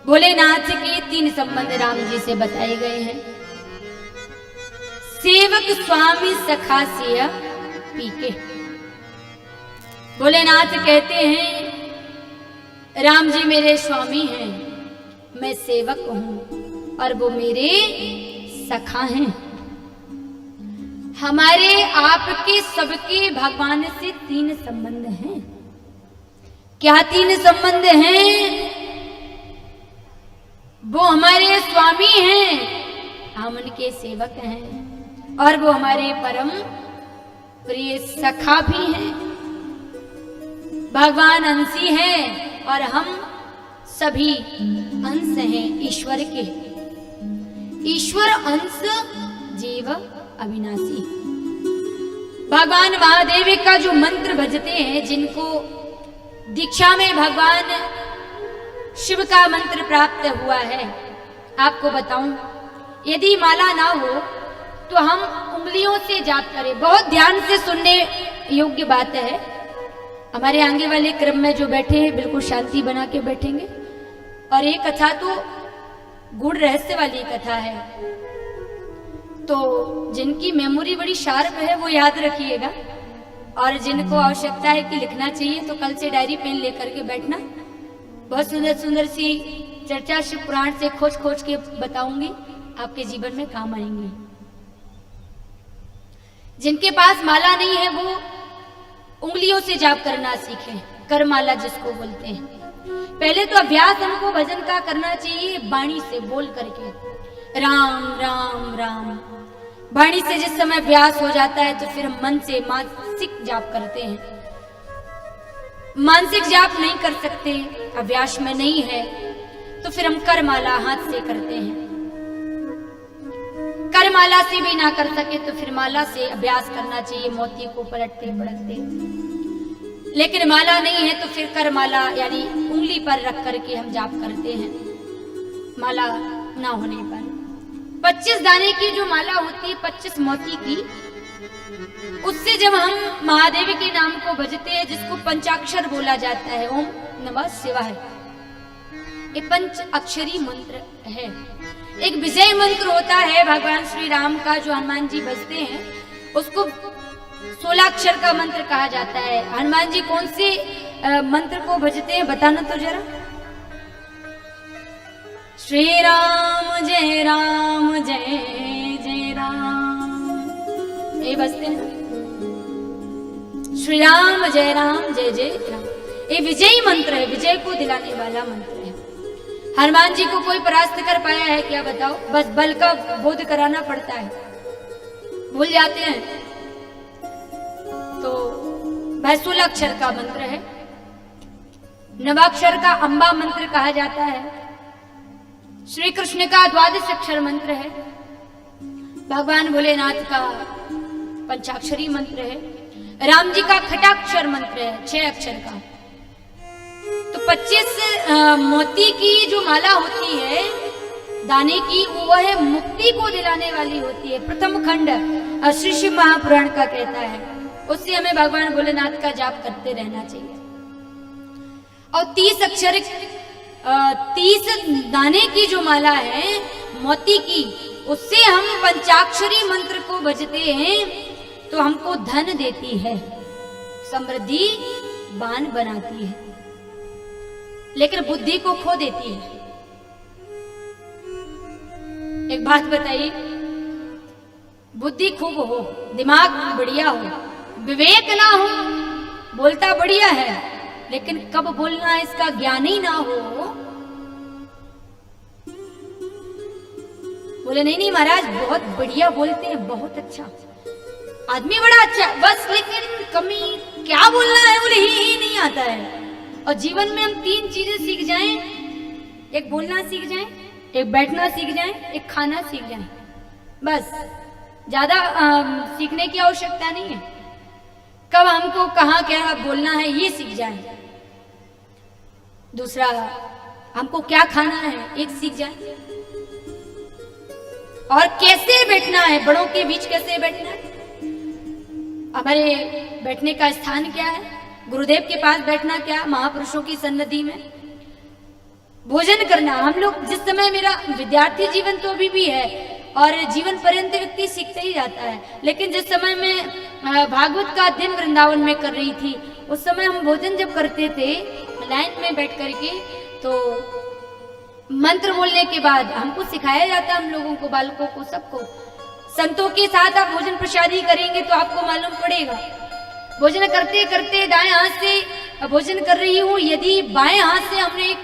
भोलेनाथ के 3 संबंध राम जी से बताए गए हैं। सेवक स्वामी सखा सिया पीके। भोलेनाथ कहते हैं राम जी मेरे स्वामी हैं, मैं सेवक हूं और वो मेरे सखा हैं। हमारे आपके सबके भगवान से 3 संबंध हैं। क्या 3 संबंध हैं? वो हमारे स्वामी हैं, हम उनके सेवक हैं और वो हमारे परम प्रिय सखा भी हैं। भगवान अंशी हैं और हम सभी अंश हैं ईश्वर के। ईश्वर अंश जीव अविनाशी। भगवान महादेव का जो मंत्र भजते हैं, जिनको दीक्षा में भगवान शिव का मंत्र प्राप्त हुआ है, आपको बताऊं, यदि माला ना हो तो हम उंगलियों से जाप करें। बहुत ध्यान से सुनने योग्य बात है। हमारे आगे वाले क्रम में जो बैठे हैं बिल्कुल शांति बना के बैठेंगे। और ये कथा तो गूढ़ रहस्य वाली कथा है, तो जिनकी मेमोरी बड़ी शार्प है वो याद रखिएगा, और जिनको आवश्यकता है कि लिखना चाहिए तो कल से डायरी पेन लेकर के बैठना। बहुत सुंदर सुंदर सी चर्चा शिव पुराण से खोज खोज के बताऊंगी, आपके जीवन में काम आएंगी। जिनके पास माला नहीं है वो उंगलियों से जाप करना सीखें, करमाला जिसको बोलते हैं। पहले तो अभ्यास हमको भजन का करना चाहिए वाणी से बोल करके, राम राम राम। वाणी से जिस समय अभ्यास हो जाता है तो फिर हम मन से मानसिक जाप करते हैं। मानसिक जाप नहीं कर सकते, अभ्यास में नहीं है, तो फिर हम करमाला हाथ से करते हैं। करमाला से भी ना कर सके तो फिर माला से अभ्यास करना चाहिए, मोती को पलटते पलटते। लेकिन माला नहीं है तो फिर करमाला यानी उंगली पर रख करके हम जाप करते हैं। माला ना होने पर 25 दाने की जो माला होती है, 25 मोती की, उससे जब हम महादेव के नाम को भजते हैं, जिसको पंचाक्षर बोला जाता है, ओम नमः शिवाय, ये 5 अक्षरी मंत्र है। एक विजय मंत्र होता है भगवान श्री राम का, जो हनुमान जी भजते हैं, उसको 16 अक्षर का मंत्र कहा जाता है। हनुमान जी कौन से मंत्र को भजते हैं बताना तो जरा। श्री राम जय जय राम, ये भजते हैं। श्री राम जय जय राम, ये विजयी मंत्र है, विजय को दिलाने वाला मंत्र है। हनुमान जी को कोई परास्त कर पाया है क्या बताओ? बस बल का बोध कराना पड़ता है, भूल जाते हैं। तो 16 अक्षर का मंत्र है। नवाक्षर का अंबा मंत्र कहा जाता है। श्री कृष्ण का 12 अक्षर मंत्र है। भगवान भोलेनाथ का पंचाक्षरी मंत्र है। राम जी का खटाक्षर मंत्र है, 6 अक्षर का। तो 25 मोती की जो माला होती है दाने की, वो है मुक्ति को दिलाने वाली होती है। प्रथम खंड श्री शिव महापुराण का कहता है, उससे हमें भगवान भोलेनाथ का जाप करते रहना चाहिए। और 30 अक्षर 30 दाने की जो माला है मोती की, उससे हम पंचाक्षरी मंत्र को भजते हैं तो हमको धन देती है, समृद्धि बान बनाती है, लेकिन बुद्धि को खो देती है। एक बात बताइए, बुद्धि खूब हो, दिमाग बढ़िया हो, विवेक ना हो, बोलता बढ़िया है, लेकिन कब बोलना है इसका ज्ञान ही ना हो। बोले नहीं महाराज बहुत बढ़िया बोलते हैं, बहुत अच्छा आदमी, बड़ा अच्छा, बस लेकिन कमी क्या बोलना है बोले ही नहीं आता है। और जीवन में हम 3 चीजें सीख जाएं, एक बोलना सीख जाएं, एक बैठना सीख जाएं, एक खाना सीख जाएं, बस ज्यादा सीखने की आवश्यकता नहीं है। कब हमको कहाँ क्या बोलना है ये सीख जाएं। दूसरा, हमको क्या खाना है एक सीख जाएं, और कैसे बैठना है, बड़ों के बीच कैसे बैठना है, हमारे बैठने का स्थान क्या है, गुरुदेव के पास बैठना क्या, महापुरुषों की सन्निधि में, भोजन करना। हम लोग जिस समय, मेरा विद्यार्थी जीवन तो अभी भी है और जीवन पर्यंत व्यक्ति सीखते ही जाता है, लेकिन जिस समय मैं भागवत का अध्ययन वृंदावन में कर रही थी, उस समय हम भोजन जब करते थे लाइन में बैठ करके, तो मंत्र बोलने के बाद हमको सिखाया जाता, हम लोगों को, बालकों को, सबको, संतों के साथ आप भोजन प्रसादी करेंगे तो आपको मालूम पड़ेगा। भोजन करते करते दाएं हाथ से भोजन कर रही हूँ, यदि बाएं हाथ से हमने एक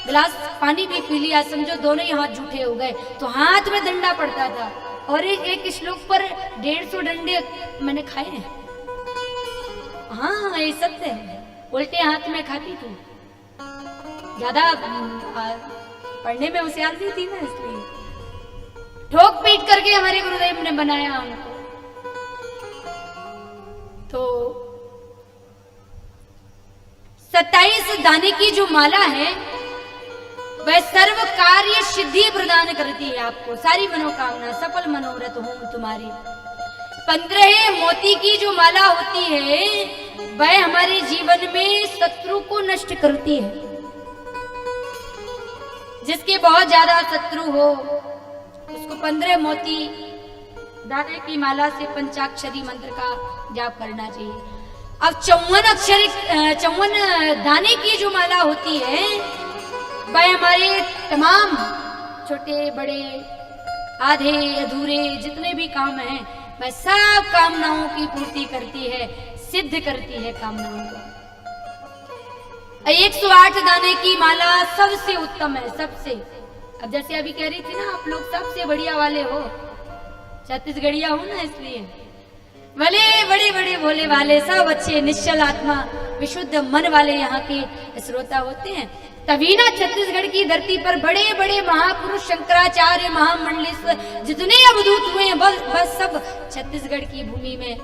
गिलास पानी भी पी लिया, समझो दोनों ही हाथ झूठे हो गए, तो हाथ में डंडा पड़ता था। और एक श्लोक पर 150 डंडे मैंने खाए हैं। हाँ, ये सत्य है, उल्टे हाथ में खाती थी, ज्यादा पढ़ने में होशियार नहीं थी ना, इसलिए ठोक पीट करके हमारे गुरुदेव ने बनाया हमको। तो 27 दाने की जो माला है वह सर्व कार्य सिद्धि प्रदान करती है आपको, सारी मनोकामना सफल मनोरथ हो तुम्हारी। 15 मोती की जो माला होती है वह हमारे जीवन में शत्रु को नष्ट करती है। जिसके बहुत ज्यादा शत्रु हो उसको 15 मोती दाने की माला से पंचाक्षरी मंत्र का जाप करना चाहिए। अब 54 दाने की जो माला होती है वह हमारे तमाम छोटे बड़े आधे अधूरे जितने भी काम हैं वह सब कामनाओं की पूर्ति करती है, सिद्ध करती है कामनाओं को। 108 दाने की माला सबसे उत्तम है, सबसे। अब जैसे अभी कह रही थी ना, आप लोग सबसे बढ़िया वाले हो, छत्तीसगढ़िया हो ना, इसलिए भले बड़े बड़े भोले वाले, सब अच्छे निश्चल आत्मा विशुद्ध मन वाले यहाँ के श्रोता होते हैं। तभी ना छत्तीसगढ़ की धरती पर बड़े बड़े महापुरुष शंकराचार्य, महामंडलेश्वर जितने अवधूत हुए हैं बस सब छत्तीसगढ़ की भूमि में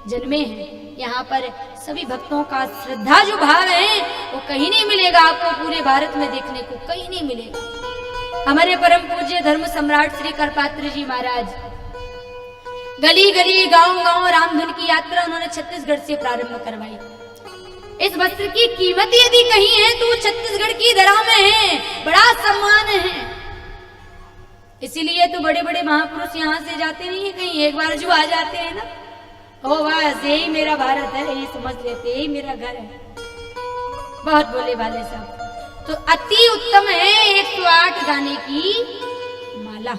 जन्मे हैं। यहाँ पर सभी भक्तों का श्रद्धा जो भाव है वो कहीं नहीं मिलेगा आपको, पूरे भारत में देखने को कहीं नहीं मिलेगा। हमारे परम पूज्य धर्म सम्राट श्री करपात्र जी महाराज गली गली गांव गांव रामधुन की यात्रा उन्होंने छत्तीसगढ़ से प्रारंभ करवाई। इस वस्त्र की कीमत यदि कहीं है तो छत्तीसगढ़ की धरा में है, बड़ा सम्मान है। इसीलिए तो बड़े बड़े महापुरुष यहाँ से जाते नहीं है कहीं, एक बार जो आ जाते हैं ना, ओ बस यही मेरा भारत है, ये समझ लेते, यही मेरा घर है। बहुत बोले वाले साहब। तो अति उत्तम है 108 दाने की माला।